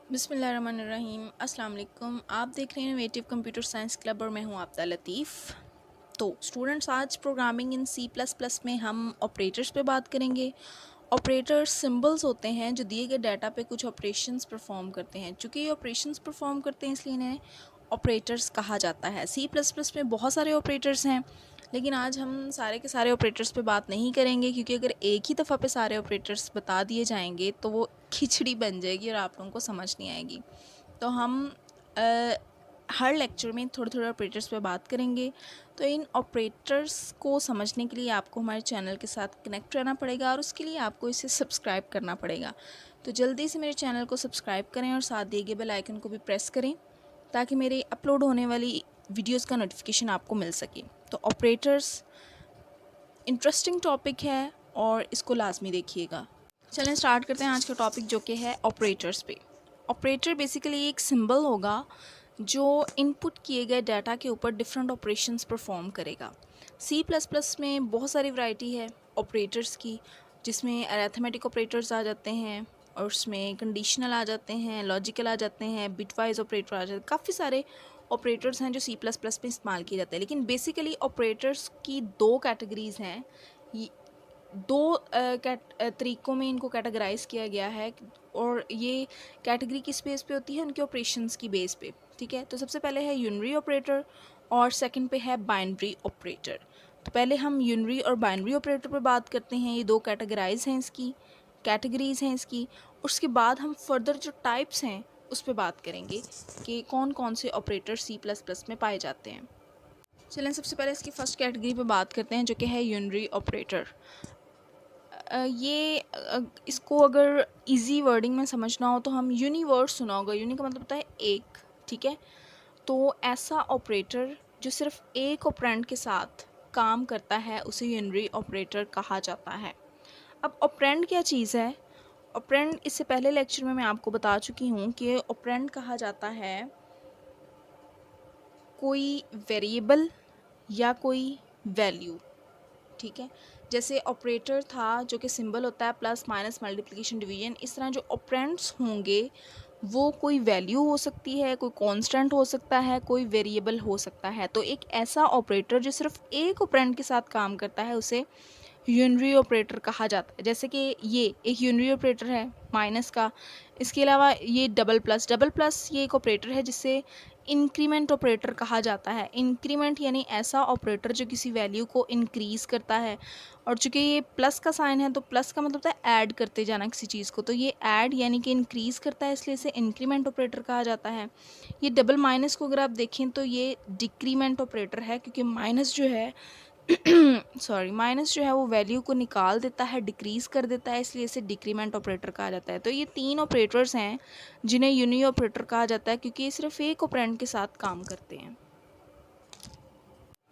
बिस्मिल्लाहिर्रहमानिर्रहीम। अस्सलाम वालेकुम। आप देख रहे हैं इनोवेटिव कंप्यूटर साइंस क्लब और मैं हूं आब्दा लतीफ़। तो स्टूडेंट्स, आज programming in C plus plus में हम ऑपरेटर्स पे बात करेंगे। ऑपरेटर्स सिंबल्स होते हैं जो दिए गए डाटा पे कुछ ऑपरेशंस परफॉर्म करते हैं। चूँकि ये ऑपरेशंस परफॉर्म करते हैं इसलिए इन्हें ऑपरेटर्स कहा जाता है। सी प्लस प्लस में बहुत सारे ऑपरेटर्स हैं, लेकिन आज हम सारे के सारे ऑपरेटर्स पे बात नहीं करेंगे, क्योंकि अगर एक ही दफ़ा पे सारे ऑपरेटर्स बता दिए जाएंगे तो वो खिचड़ी बन जाएगी और आप लोगों को समझ नहीं आएगी। तो हम हर लेक्चर में थोड़े थोड़े ऑपरेटर्स पे बात करेंगे। तो इन ऑपरेटर्स को समझने के लिए आपको हमारे चैनल के साथ कनेक्ट रहना पड़ेगा और उसके लिए आपको इसे सब्सक्राइब करना पड़ेगा। तो जल्दी से मेरे चैनल को सब्सक्राइब करें और साथ दिए गए बेल आइकन को भी प्रेस करें ताकि मेरे अपलोड होने वाली वीडियोस का नोटिफिकेशन आपको मिल सके। तो ऑपरेटर्स इंटरेस्टिंग टॉपिक है और इसको लाजमी देखिएगा। चलें स्टार्ट करते हैं आज का टॉपिक, जो कि है ऑपरेटर्स पे। ऑपरेटर बेसिकली एक सिंबल होगा जो इनपुट किए गए डाटा के ऊपर डिफरेंट ऑपरेशंस परफॉर्म करेगा। सी प्लस प्लस में बहुत सारी वैरायटी है ऑपरेटर्स की, जिसमें अरिथमेटिक ऑपरेटर्स आ जाते हैं और उसमें कंडीशनल आ जाते हैं, लॉजिकल आ जाते हैं, बिटवाइज ऑपरेटर आ जाते हैं। काफ़ी सारे ऑपरेटर्स हैं जो सी प्लस प्लस में इस्तेमाल किए जाते हैं। लेकिन बेसिकली ऑपरेटर्स की दो कैटेगरीज़ हैं। दो तरीक़ों में इनको कैटेगराइज किया गया है और ये कैटेगरी किस बेस पे होती है, उनके ऑपरेशंस की बेस पे। ठीक है, तो सबसे पहले है यूनरी ऑपरेटर और सेकंड पे है बाइनरी ऑपरेटर। तो पहले हम यूनरी और बाइनरी ऑपरेटर पर बात करते हैं। ये दो कैटेगराइज हैं इसकी, कैटेगरीज हैं इसकी। उसके बाद हम फर्दर जो टाइप्स हैं उस पर बात करेंगे कि कौन कौन से ऑपरेटर सी प्लस प्लस में पाए जाते हैं। चलें सबसे पहले इसकी फ़र्स्ट कैटेगरी पे बात करते हैं, जो कि है यूनरी ऑपरेटर। इसको अगर इजी वर्डिंग में समझना हो तो हम यूनिवर्स सुना होगा। यूनि का मतलब होता है एक। ठीक है, तो ऐसा ऑपरेटर जो सिर्फ एक ऑपरेंड के साथ काम करता है उसे यूनरी ऑपरेटर कहा जाता है। अब ऑपरेंड क्या चीज़ है? ऑपरेंड इससे पहले लेक्चर में मैं आपको बता चुकी हूँ कि ऑपरेंड कहा जाता है कोई वेरिएबल या कोई वैल्यू। ठीक है, जैसे ऑपरेटर था जो कि सिंबल होता है प्लस माइनस मल्टीप्लिकेशन डिवीजन, इस तरह जो ऑपरेंड्स होंगे वो कोई वैल्यू हो सकती है, कोई कांस्टेंट हो सकता है, कोई वेरिएबल हो सकता है। तो एक ऐसा ऑपरेटर जो सिर्फ एक ऑपरेंड के साथ काम करता है उसे यूनरी ऑपरेटर कहा जाता है। जैसे कि ये एक यूनरी ऑपरेटर है माइनस का। इसके अलावा ये डबल प्लस ये एक ऑपरेटर है जिससे इंक्रीमेंट ऑपरेटर कहा जाता है। इंक्रीमेंट यानी ऐसा ऑपरेटर जो किसी वैल्यू को इंक्रीज़ करता है। और चूँकि ये प्लस का साइन है तो प्लस का मतलब होता है ऐड करते जाना किसी चीज़ को, तो ये ऐड यानी कि इंक्रीज़ करता है, इसलिए इसे इंक्रीमेंट ऑपरेटर कहा जाता है। ये डबल माइनस को अगर आप देखें तो ये डिक्रीमेंट ऑपरेटर है, क्योंकि माइनस जो है माइनस जो है वो वैल्यू को निकाल देता है, डिक्रीज़ कर देता है, इसलिए इसे डिक्रीमेंट ऑपरेटर कहा जाता है। तो ये तीन ऑपरेटर्स हैं जिन्हें यूनी ऑपरेटर कहा जाता है, क्योंकि ये सिर्फ एक ऑपरेंड के साथ काम करते हैं।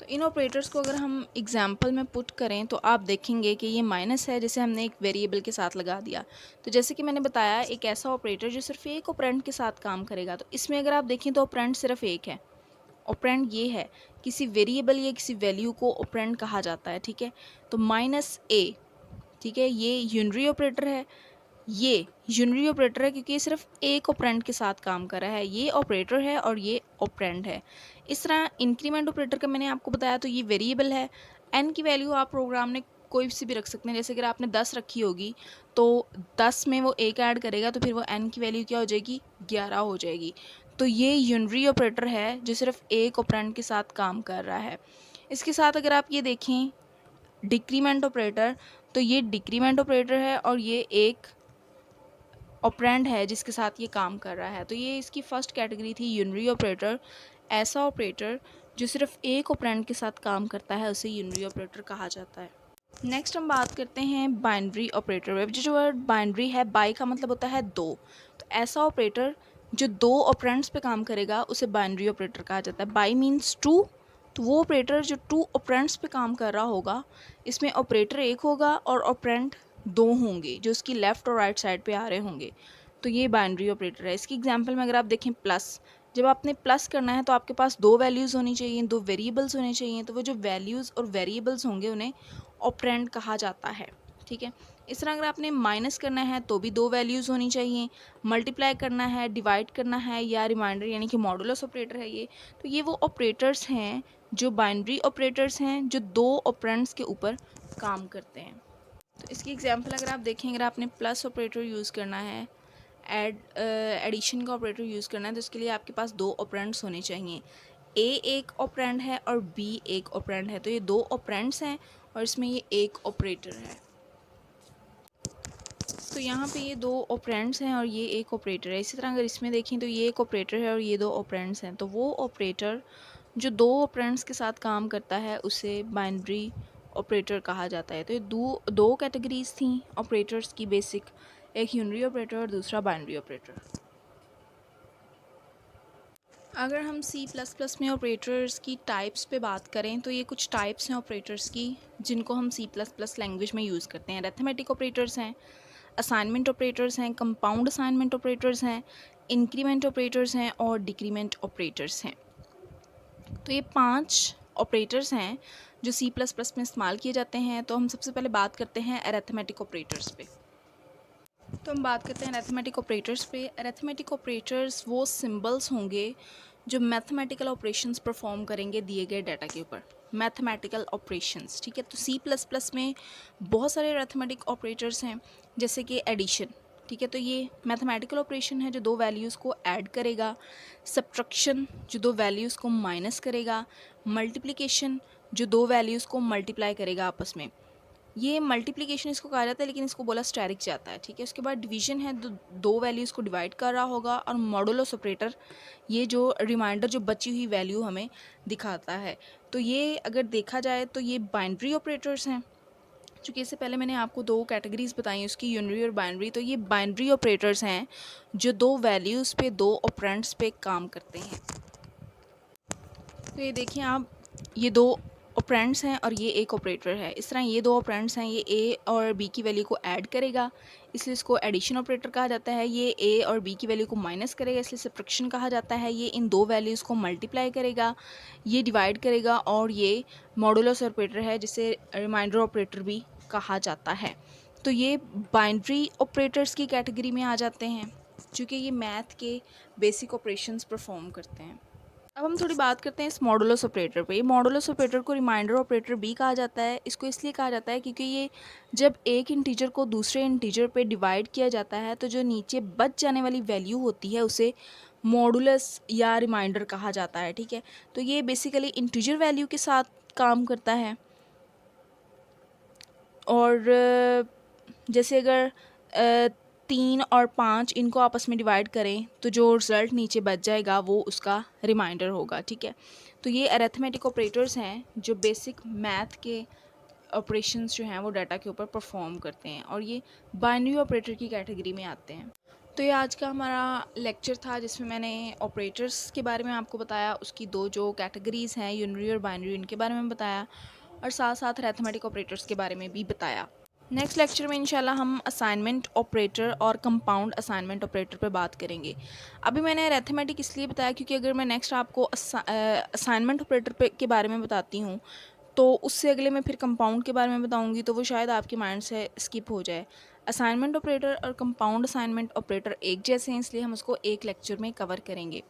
तो इन ऑपरेटर्स को अगर हम एग्जाम्पल में पुट करें तो आप देखेंगे कि ये माइनस है जिसे हमने एक वेरिएबल के साथ लगा दिया। तो जैसे कि मैंने बताया, एक ऐसा ऑपरेटर जो सिर्फ एक ऑपरेंड के साथ काम करेगा। तो इसमें अगर आप देखें तो ऑपरेंड सिर्फ एक है। ऑपरेंड ये है, किसी वेरिएबल या किसी वैल्यू को ऑपरेंड कहा जाता है। ठीक है, तो माइनस ए, ठीक है, ये यूनरी ऑपरेटर है। ये यूनरी ऑपरेटर है क्योंकि ये सिर्फ एक ऑपरेंड के साथ काम कर रहा है। ये ऑपरेटर है और ये ऑपरेंड है। इस तरह इंक्रीमेंट ऑपरेटर का मैंने आपको बताया, तो ये वेरिएबल है। एन की वैल्यू आप प्रोग्राम में कोई सी भी रख सकते हैं। जैसे अगर आपने 10 रखी होगी तो 10 में वो एक ऐड करेगा तो फिर वो एन की वैल्यू क्या हो जाएगी, 11 हो जाएगी। तो ये यूनरी ऑपरेटर है जो सिर्फ एक ऑपरेंड के साथ काम कर रहा है। इसके साथ अगर आप ये देखें डिक्रीमेंट ऑपरेटर, तो ये डिक्रीमेंट ऑपरेटर है और ये एक ऑपरेंड है जिसके साथ ये काम कर रहा है। तो ये इसकी फर्स्ट कैटेगरी थी यूनरी ऑपरेटर। ऐसा ऑपरेटर जो सिर्फ एक ऑपरेंड के साथ काम करता है उसे यूनरी ऑपरेटर कहा जाता है। नेक्स्ट हम बात करते हैं बाइनरी ऑपरेटर। जो वर्ड बाइनरी है, बाई का मतलब होता है दो। तो ऐसा ऑपरेटर जो दो ऑपरेंड्स पे काम करेगा उसे बाइनरी ऑपरेटर कहा जाता है। बाई मीन्स टू, तो वो ऑपरेटर जो टू ऑपरेंड्स पे काम कर रहा होगा, इसमें ऑपरेटर एक होगा और ऑपरेंड दो होंगे जो उसकी लेफ़्ट और राइट साइड पे आ रहे होंगे। तो ये बाइनरी ऑपरेटर है। इसकी एग्जांपल में अगर आप देखें प्लस, जब आपने प्लस करना है तो आपके पास दो वैल्यूज़ होनी चाहिए, दो वेरिएबल्स होने चाहिए। तो वो जो वैल्यूज़ और वेरिएबल्स होंगे उन्हें ऑपरेंड कहा जाता है। ठीक है, इस तरह अगर आपने माइनस करना है तो भी दो वैल्यूज़ होनी चाहिए, मल्टीप्लाई करना है, डिवाइड करना है या रिमाइंडर यानी कि मॉडुलस ऑपरेटर है ये, तो ये वो ऑपरेटर्स हैं जो बाइनरी ऑपरेटर्स हैं जो दो ऑपरेंड्स के ऊपर काम करते हैं। तो इसकी एग्जांपल अगर आप देखें, अगर आपने प्लस ऑपरेटर यूज़ करना है, एडिशन का ऑपरेटर यूज़ करना है, तो इसके लिए आपके पास दो ऑपरेंड्स होने चाहिए। ए एक ऑपरेंड है और बी एक ऑपरेंड है, तो ये दो ऑपरेंड्स हैं और इसमें ये एक ऑपरेटर है। तो यहाँ पे ये दो ऑपरेंड्स हैं और ये एक ऑपरेटर है। इसी तरह अगर इसमें देखें तो ये एक ऑपरेटर है और ये दो ऑपरेंड्स हैं, तो वो ऑपरेटर जो दो ऑपरेंड्स के साथ काम करता है उसे बाइनरी ऑपरेटर कहा जाता है। तो ये दो कैटेगरीज थी ऑपरेटर्स की बेसिक, एक यूनरी ऑपरेटर और दूसरा बाइनरी ऑपरेटर। अगर हम C++ में ऑपरेटर्स की टाइप्स पे बात करें तो ये कुछ टाइप्स हैं ऑपरेटर्स की जिनको हम C++ लैंग्वेज में यूज़ करते हैं। अरिथमेटिक ऑपरेटर्स हैं, असाइनमेंट ऑपरेटर्स हैं, कंपाउंड असाइनमेंट ऑपरेटर्स हैं, इंक्रीमेंट ऑपरेटर्स हैं और डिक्रीमेंट ऑपरेटर्स हैं। तो ये 5 ऑपरेटर्स हैं जो C++ में इस्तेमाल किए जाते हैं। तो हम सबसे पहले बात करते हैं अरिथमेटिक ऑपरेटर्स पे। तो हम बात करते हैं अरिथमेटिक ऑपरेटर्स पे। अरिथमेटिक ऑपरेटर्स वो सिंबल्स होंगे जो मैथमेटिकल ऑपरेशंस परफॉर्म करेंगे दिए गए डाटा के ऊपर, मैथमेटिकल ऑपरेशंस, ठीक है। तो C++ में बहुत सारे अरिथमेटिक ऑपरेटर्स हैं, जैसे कि एडिशन, ठीक है, तो ये मैथमेटिकल ऑपरेशन है जो दो वैल्यूज़ को ऐड करेगा, सब्ट्रैक्शन जो दो वैल्यूज़ को माइनस करेगा, मल्टीप्लिकेशन जो दो वैल्यूज़ को मल्टीप्लाई करेगा आपस में। ये मल्टीप्लिकेशन इसको कहा जाता है लेकिन इसको बोला स्टेरिक जाता है, ठीक है। उसके बाद डिवीजन है, दो वैल्यूज़ को डिवाइड कर रहा होगा, और मॉडुलस ऑपरेटर ये जो रिमाइंडर जो बची हुई वैल्यू हमें दिखाता है। तो ये अगर देखा जाए तो ये बाइनरी ऑपरेटर्स हैं, चूँकि इससे पहले मैंने आपको दो कैटेगरीज बताई उसकी, यूनरी और बाइनरी। तो ये बाइनरी ऑपरेटर्स हैं जो दो वैल्यूज़ पे, दो ऑपरेंड्स पे काम करते हैं। तो ये देखिए आप, ये दो ऑपरेंड्स हैं और ये एक ऑपरेटर है। इस तरह ये दो ऑपरेंड्स हैं, ये ए और बी की वैल्यू को ऐड करेगा, इसलिए इसको एडिशन ऑपरेटर कहा जाता है। ये ए और बी की वैल्यू को माइनस करेगा, इसलिए सब्ट्रैक्शन कहा जाता है। ये इन दो वैल्यूज़ को मल्टीप्लाई करेगा, ये डिवाइड करेगा, और ये मॉडुलस ऑपरेटर है जिसे रिमाइंडर ऑपरेटर भी कहा जाता है। तो ये बाइनरी ऑपरेटर्स की कैटेगरी में आ जाते हैं क्योंकि ये मैथ के बेसिक ऑपरेशंस परफॉर्म करते हैं। अब हम थोड़ी बात करते हैं इस मॉडुलस ऑपरेटर पे। मॉडुलस ऑपरेटर को रिमाइंडर ऑपरेटर भी कहा जाता है। इसको इसलिए कहा जाता है क्योंकि ये जब एक इंटीजर को दूसरे इंटीजर पे डिवाइड किया जाता है तो जो नीचे बच जाने वाली वैल्यू होती है उसे मॉडुलस या रिमाइंडर कहा जाता है, ठीक है। तो ये बेसिकली इंटीजर वैल्यू के साथ काम करता है, और जैसे अगर 3 और 5 इनको आपस में डिवाइड करें तो जो रिज़ल्ट नीचे बच जाएगा वो उसका रिमाइंडर होगा, ठीक है। तो ये अरिथमेटिक ऑपरेटर्स हैं जो बेसिक मैथ के ऑपरेशंस जो हैं वो डाटा के ऊपर परफॉर्म करते हैं, और ये बाइनरी ऑपरेटर की कैटेगरी में आते हैं। तो ये आज का हमारा लेक्चर था जिसमें मैंने ऑपरेटर्स के बारे में आपको बताया, उसकी दो जो कैटेगरीज़ हैं यूनरी और बाइनरी, इनके बारे में बताया, और साथ साथ अरिथमेटिक ऑपरेटर्स के बारे में भी बताया। नेक्स्ट लेक्चर में इंशाल्लाह हम असाइनमेंट ऑपरेटर और कंपाउंड असाइनमेंट ऑपरेटर पे बात करेंगे। अभी मैंने अरिथमेटिक इसलिए बताया क्योंकि अगर मैं नेक्स्ट आपको असाइनमेंट ऑपरेटर के बारे में बताती हूँ तो उससे अगले मैं फिर कंपाउंड के बारे में बताऊँगी तो वो शायद आपके माइंड से स्किप हो जाए। असाइनमेंट ऑपरेटर और कंपाउंड असाइनमेंट ऑपरेटर एक जैसे हैं, इसलिए हम उसको एक लेक्चर में कवर करेंगे।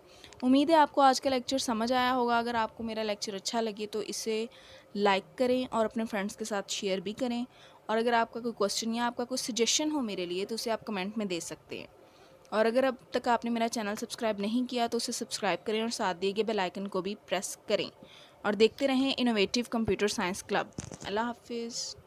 उम्मीद है आपको आज का लेक्चर समझ आया होगा। अगर आपको मेरा लेक्चर अच्छा लगे तो इसे लाइक करें और अपने फ्रेंड्स के साथ शेयर भी करें, और अगर आपका कोई क्वेश्चन या आपका कोई सजेशन हो मेरे लिए तो उसे आप कमेंट में दे सकते हैं। और अगर अब तक आपने मेरा चैनल सब्सक्राइब नहीं किया तो उसे सब्सक्राइब करें और साथ दिए गए बेल आइकन को भी प्रेस करें, और देखते रहें इनोवेटिव कंप्यूटर साइंस क्लब। अल्लाह हाफिज़।